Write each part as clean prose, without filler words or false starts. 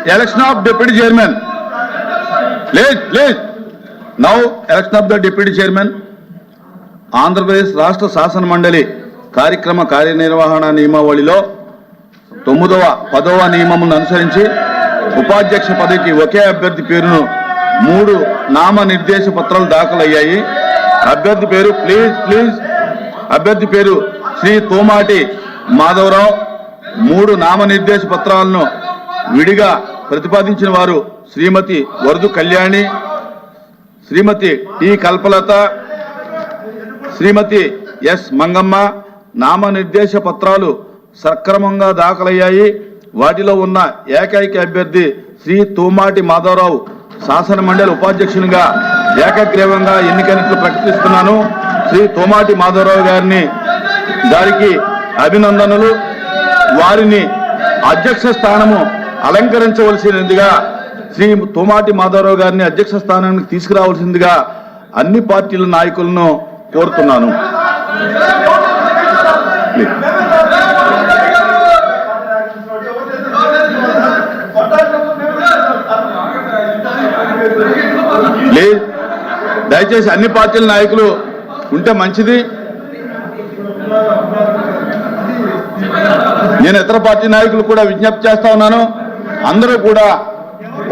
election of deputy chairman. Please. Now election of the deputy chairman. Andhra Pradesh రాష్ట్ర శాసన మండలి కార్యక్రమ కార్యనిర్వహణ నియమావళిలో 10వ నియమమును అనుసరించి ఉపాధ్యక్ష పదవికి ఒకే అభ్యర్థి పేరును 3 నామనిర్దేశ పత్రాలు దాఖలయ్యాయి. అభ్యర్థి పేరు అభ్యర్థి పేరు శ్రీ తోమాటి మాధవరావు. 3 నామనిర్దేశ పత్రాలను విడిగా ప్రతిపాదించిన వారు శ్రీమతి వరదు కళ్యాణి, శ్రీమతి టి కల్పలత, శ్రీమతి ఎస్ మంగమ్మ. నామనిర్దేశ పత్రాలు సక్రమంగా దాఖలయ్యాయి. వాటిలో ఉన్న ఏకైక అభ్యర్థి శ్రీ తోమాటి మాధవరావు శాసన మండలి ఉపాధ్యక్షునిగా ఏకగ్రీవంగా ఎన్నికైనట్లు ప్రకటిస్తున్నాను. శ్రీ తోమాటి మాధవరావు గారికి అభినందనలు. వారిని అధ్యక్ష స్థానము అలంకరించవలసినదిగా శ్రీ తోమాటి మాధవరావు గారిని అధ్యక్ష స్థానానికి తీసుకురావాల్సిందిగా అన్ని పార్టీల నాయకులను కోరుతున్నాను. దయచేసి అన్ని పార్టీల నాయకులు ఉంటే మంచిది. నేను ఇతర పార్టీ నాయకులు కూడా విజ్ఞప్తి చేస్తా ఉన్నాను. అందరూ కూడా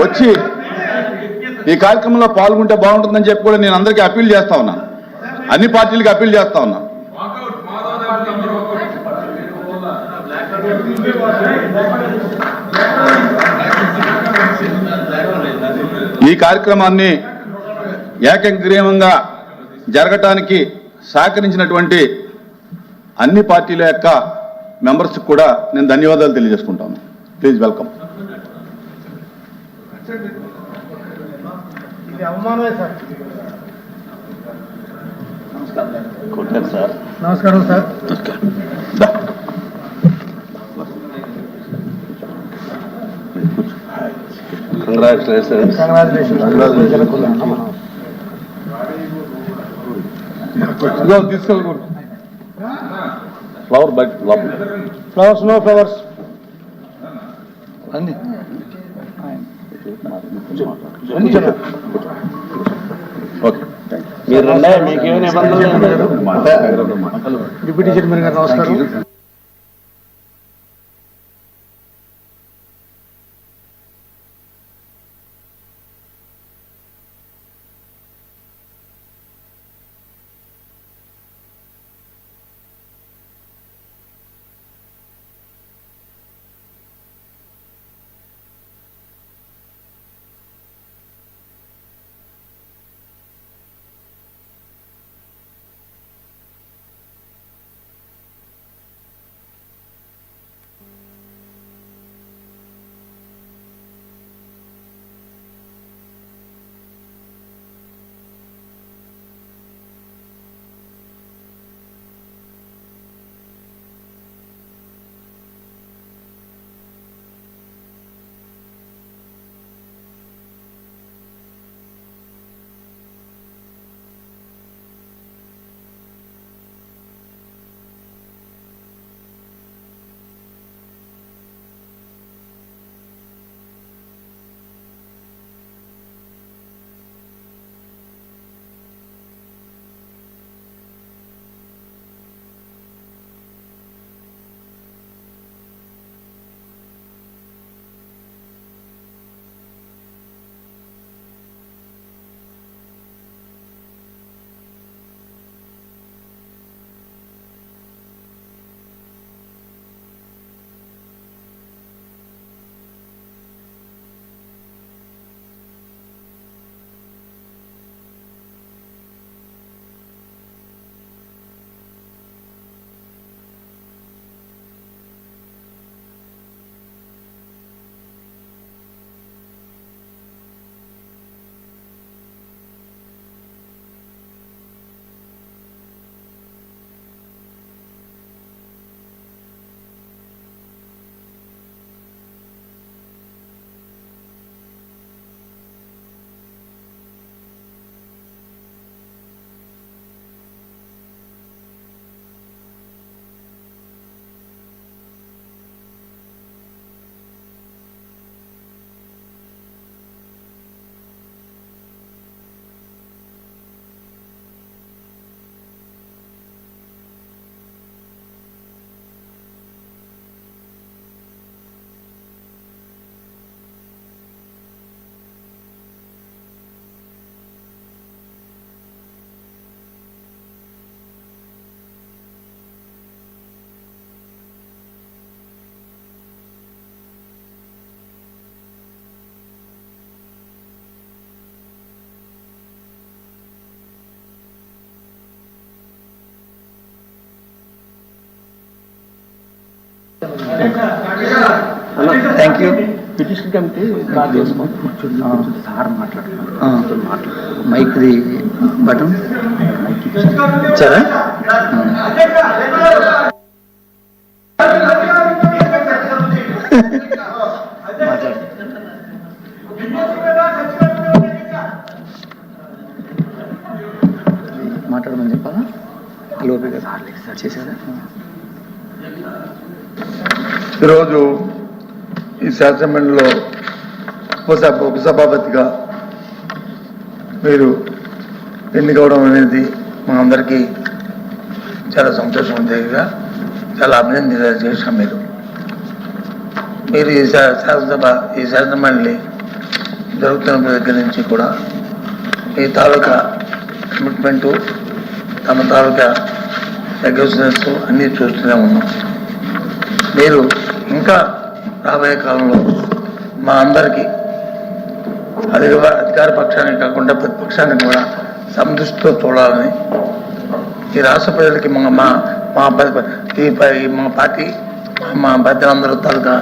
వచ్చి ఈ కార్యక్రమంలో పాల్గొంటే బాగుంటుందని చెప్పి కూడా నేను అందరికీ అప్పీల్ చేస్తా ఉన్నాను. అన్ని పార్టీలకు అప్పీల్ చేస్తా ఉన్నాను. ఈ కార్యక్రమాన్ని ఏకగ్రీవంగా జరగటానికి సహకరించినటువంటి అన్ని పార్టీల యొక్క మెంబర్స్ కూడా నేను ధన్యవాదాలు తెలియజేసుకుంటాను. Please welcome. నమస్కారం సార్. కంగ్రాచులేషన్స్. తీసుకెళ్ళకూడదు. Flower but flowers no flowers అన్ని ఓకే. మీరు మీకేమైనా ఇబ్బందులు? డిప్యూటీ చైర్మన్ గారు నమస్కారం. Thank you. Petition committee start చేసుకోండి. మైక్ది బటన్ ఇచ్చారా? మాట్లాడమని చెప్పాలా? లోపే కదా చేశారా? ఈరోజు ఈ శాసనమండలిలో ఉపసభాపతిగా మీరు ఎన్నికవడం అనేది మా అందరికీ చాలా సంతోషం ఉండేదిగా చాలా అభినందన చేశాం. మీరు ఈ శాసనమండలి జరుగుతున్న దగ్గర నుంచి కూడా మీ తాలూకా కమిట్మెంటు, తమ తాలూకా రెగ్యులేషన్స్ అన్నీ చూస్తూనే ఉన్నాం. మీరు ఇంకా రాబోయే కాలంలో మా అందరికీ అధికార పక్షానికి కాకుండా ప్రతిపక్షానికి కూడా సందృష్టితో చూడాలని ఈ రాష్ట్ర ప్రజలకి మా పార్టీ మా పెద్దలందరూ తాలూకా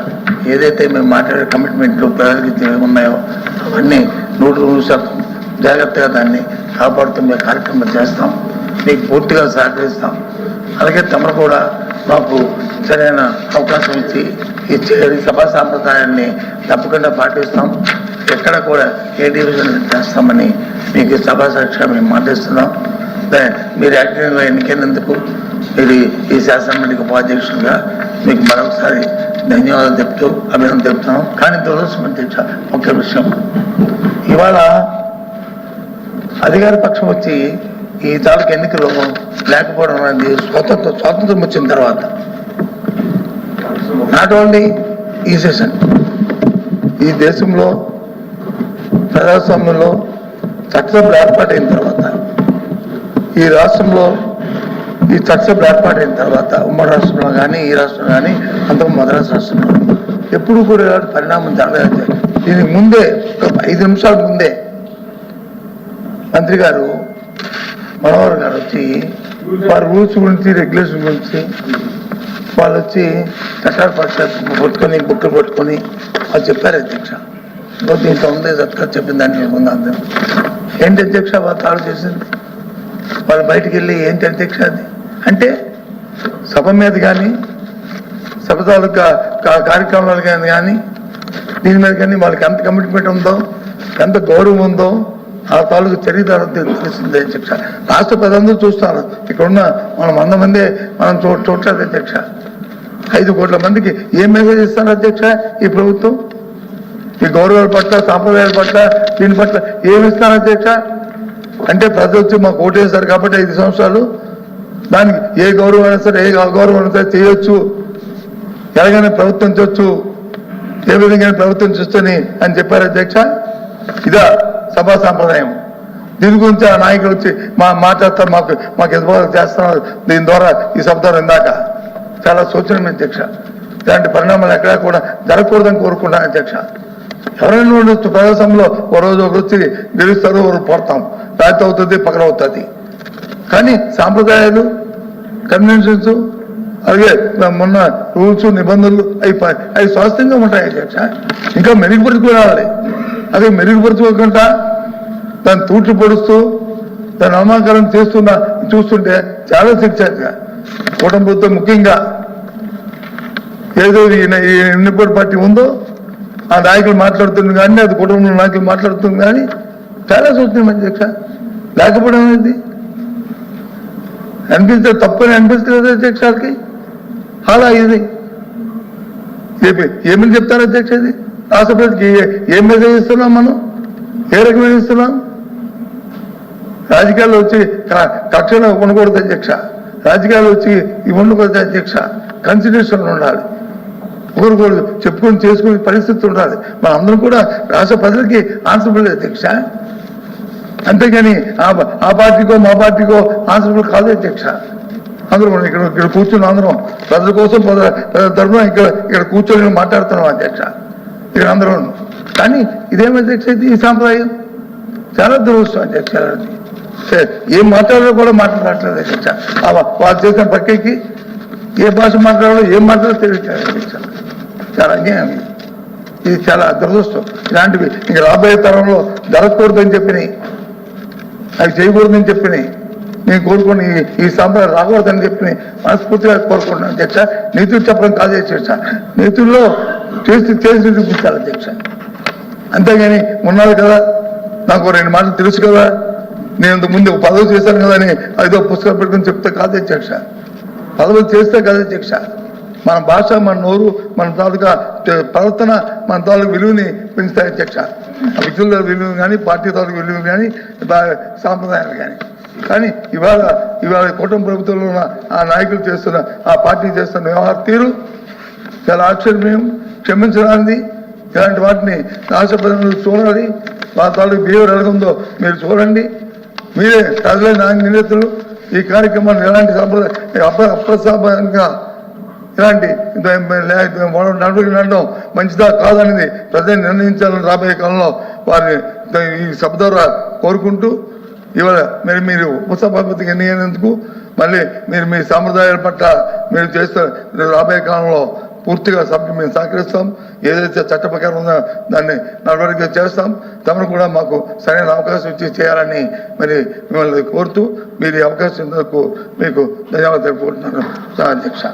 ఏదైతే మేము మాట్లాడే కమిట్మెంట్లు ప్రజలకి ఉన్నాయో అవన్నీ 100% జాగ్రత్తగా దాన్ని కాపాడుతూ మేము కార్యక్రమం చేస్తాం. మీకు పూర్తిగా సహకరిస్తాం. అలాగే తమరు కూడా మాకు సరైన అవకాశం ఇచ్చి సభా సాంప్రదాయాన్ని తప్పకుండా పాటిస్తాం. ఎక్కడ కూడా ఏ డివిజన్ చేస్తామని మీకు సభా సాక్షిగా మేము మాటిస్తున్నాం. మీరు యాక్టివ్గా ఎన్నికైనందుకు మీరు ఈ శాసనమండలికి ఉపాధ్యక్షులుగా మీకు మరొకసారి ధన్యవాదాలు చెప్తూ అభినందన చెప్తున్నాం. కానీ దురదృష్టం అధ్యక్ష ముఖ్య విషయం, ఇవాళ అధికార పక్షం వచ్చి ఈ తాలూకు ఎన్నికలు లేకపోవడం అనేది స్వాతంత్రం వచ్చిన తర్వాత నాట్ ఓన్లీ ఈ సెషన్, ఈ దేశంలో ప్రజాస్వామ్యంలో చట్టసభలు ఏర్పాటైన తర్వాత, ఈ రాష్ట్రంలో ఈ చట్టసభలు ఏర్పాటైన తర్వాత ఉమ్మడి రాష్ట్రంలో కానీ ఈ రాష్ట్రంలో కానీ అంతకు మద్రాసు రాష్ట్రంలో ఎప్పుడు కూడా ఇలాంటి పరిణామం జరగలేదు. దీనికి ముందే ఒక 5 నిమిషాల ముందే మంత్రి గారు మనోహర్ గారు వచ్చి వారి రూల్స్ గురించి రెగ్యులేషన్ గురించి వాళ్ళు వచ్చి చట్టాలు పట్టుకొని బుక్కులు పట్టుకొని వాళ్ళు చెప్పారు అధ్యక్ష. దీంట్లో ఉంది చక్కగా చెప్పిన దాంట్లో ఉంది అందరూ. ఏంటి అధ్యక్ష వాళ్ళు తాడు చేసింది? వాళ్ళు బయటికి వెళ్ళి ఏంటి అధ్యక్ష అది అంటే సభ మీద కానీ సభ తాలూకా కార్యక్రమాలు కానీ దీని మీద కానీ వాళ్ళకి ఎంత కమిట్మెంట్ ఉందో, ఎంత గౌరవం ఉందో ఆ తాలూకు చరిత్ర తెలిసింది అధ్యక్ష. రాష్ట్ర ప్రజలందరూ చూస్తారు. ఇక్కడున్న మనం 100 మంది మనం చూడలేదు అధ్యక్ష. 5 కోట్ల మందికి ఏం మెసేజ్ ఇస్తారు అధ్యక్ష ఈ ప్రభుత్వం? ఈ గౌరవాల పట్ల, సాంప్రదాయాల పట్ల, దీని పట్ల ఏమి ఇస్తారు అధ్యక్ష? అంటే ప్రజలు వచ్చి మాకు ఓటేస్తారు కాబట్టి 5 సంవత్సరాలు దానికి ఏ గౌరవం అయినా సరే, ఏ అగౌరవం అయినా సరే చేయొచ్చు, ఎలాగైనా ప్రభుత్వం చేయొచ్చు, ఏ విధంగా ప్రభుత్వం చూస్తని అని చెప్పారు అధ్యక్ష. ఇదా సభా సాంప్రదాయం? దీని గురించి ఆ నాయకులు వచ్చి మాట్లాడతారు, మాకు ఎదురు చేస్తున్నారు. దీని ద్వారా ఈ సభ ద్వారా ఇందాక చాలా శోచనీయం అధ్యక్ష. ఇలాంటి పరిణామాలు ఎక్కడా కూడా జరగకూడదని కోరుకుంటాను అధ్యక్ష. ఎవరైనా ఉండొచ్చు ప్రజాసంలో, ఓ రోజు ఒకరు వచ్చి గెలుస్తారు, ఒకరు పోతాం, రాత్రి అవుతుంది పగలవుతుంది. కానీ సాంప్రదాయాలు, కన్వెన్షన్స్, అలాగే మొన్న రూల్స్, నిబంధనలు అవి స్వాస్థ్యంగా ఉంటాయి అధ్యక్ష. ఇంకా మెరుగుపరుచుకోవాలి. అదే మెరుగుపరుచుకోకుండా దాన్ని తూట్లు పొడుస్తూ దాన్ని అవమానకరం చూస్తుంటే చాలా శిక్షగా కుటుంబంతో ముఖ్యంగా ఏదో ఈ ఎన్నికల పార్టీ ఉందో ఆ నాయకులు మాట్లాడుతుంది కానీ, అది కుటుంబంలో నాయకులు మాట్లాడుతుంది కానీ చాలా సూచన అధ్యక్ష. లేకపోవడం అనేది అనిపిస్తే తప్పని అనిపిస్తుంది అధ్యక్షాలకి. అలా ఇది ఏమని చెప్తారు అధ్యక్ష? ఇది రాష్ట్రపతికి ఏం మెసేజ్ ఇస్తున్నాం మనం? ఏ రకమైన ఇస్తున్నాం? రాజకీయాల్లో వచ్చి కక్షలు ఉండకూడదు అధ్యక్ష. రాజకీయాలు వచ్చి ఇవి ఉండకూడదు అధ్యక్ష. కన్సిడరేషన్ ఉండాలి. ఒకరికొకరు చెప్పుకొని చేసుకునే పరిస్థితి ఉండాలి. మన అందరం కూడా రాష్ట్ర ప్రజలకి ఆన్సరబుల్ అధ్యక్ష. అంతేగాని ఆ పార్టీకో మా పార్టీకో ఆన్సరబుల్ కాదు అధ్యక్ష. అందరూ మనం ఇక్కడ కూర్చుని అందరం ప్రజల కోసం తరఫున ఇక్కడ కూర్చొని మాట్లాడుతున్నాం అధ్యక్ష. ఇక్కడ అందరూ. కానీ ఇదేం అధ్యక్ష? ఈ సాంప్రదాయం చాలా దురదృష్టం అధ్యక్ష. ఏం మాట్లాడాలో కూడా మాట్లాడట్లేదు అధ్యక్ష. వాళ్ళు చేసిన పక్కకి ఏ భాష మాట్లాడాలో ఏం మాట్లాడాలో తెలియట్లేదు అధ్యక్ష. చాలా అన్యాయం ఇది. ఇది చాలా దురదృష్టం. ఇలాంటివి ఇంక రాబోయే తరంలో జరగకూడదని చెప్పినాయి, అవి చేయకూడదని చెప్పినాయి. నేను కోరుకుని ఈ సంప్రదాయం రాకూడదని చెప్పి మనస్ఫూర్తిగా కోరుకుంటున్నాను అధ్యక్ష. నీతులు చెప్పడం కాదు అధ్యక్ష, నీతుల్లో చేసి చూపించాలి అధ్యక్ష. అంతేగాని ఉన్నాడు కదా, నాకు 2 మాటలు తెలుసు కదా, నేను ఇంతకు ముందు పదవి చేశాను కదా అని ఏదో పుస్తకం పెట్టుకుని చెప్తే కాదు అధ్యక్ష. పదవులు చేస్తే కాదు అధ్యక్ష. మన భాష, మన నోరు, మన తాలూకా ప్రవర్తన, మన తాలూకు విలువని పెంచుతాయి అధ్యక్ష. ఆ వ్యక్తుల విలువ కానీ, పార్టీ తాలూకు విలువ కానీ, సాంప్రదాయాలు కానీ. కానీ ఇవాళ కూటమి ప్రభుత్వంలో ఉన్న ఆ నాయకులు చేస్తున్న, ఆ పార్టీ చేస్తున్న వ్యవహార తీరు చాలా ఆశ్చర్యం, క్షమించడానికి. ఇలాంటి వాటిని రాష్ట్ర ప్రజలు చూడాలి. వాళ్ళ తాలూకు బిహేవియర్ ఎలాగుందో మీరు చూడండి. మీరే ప్రజలే నిందితులు. ఈ కార్యక్రమాన్ని ఎలాంటి అప్రసాభంగా ఇలాంటి నడవడం మంచిదా కాదనేది ప్రజలు నిర్ణయించాలని రాబోయే కాలంలో వారిని ఈ సభ ద్వారా కోరుకుంటూ, ఇవాళ మీరు ఉపసభాపతికి ఎన్నికైనందుకు మళ్ళీ మీరు మీ సాంప్రదాయాల పట్ల మీరు చేస్తున్న రాబోయే కాలంలో పూర్తిగా సభ్యులు మేము సహకరిస్తాం. ఏదైతే చట్ట ప్రకారం ఉందో దాన్ని నడవడిగా చేస్తాం. తమను కూడా మాకు సరైన అవకాశం ఇచ్చి చేయాలని మరి మిమ్మల్ని కోరుతూ, మీరు ఈ అవకాశం ఇచ్చినందుకు మీకు ధన్యవాదాలు కోరుతున్నాను అధ్యక్ష.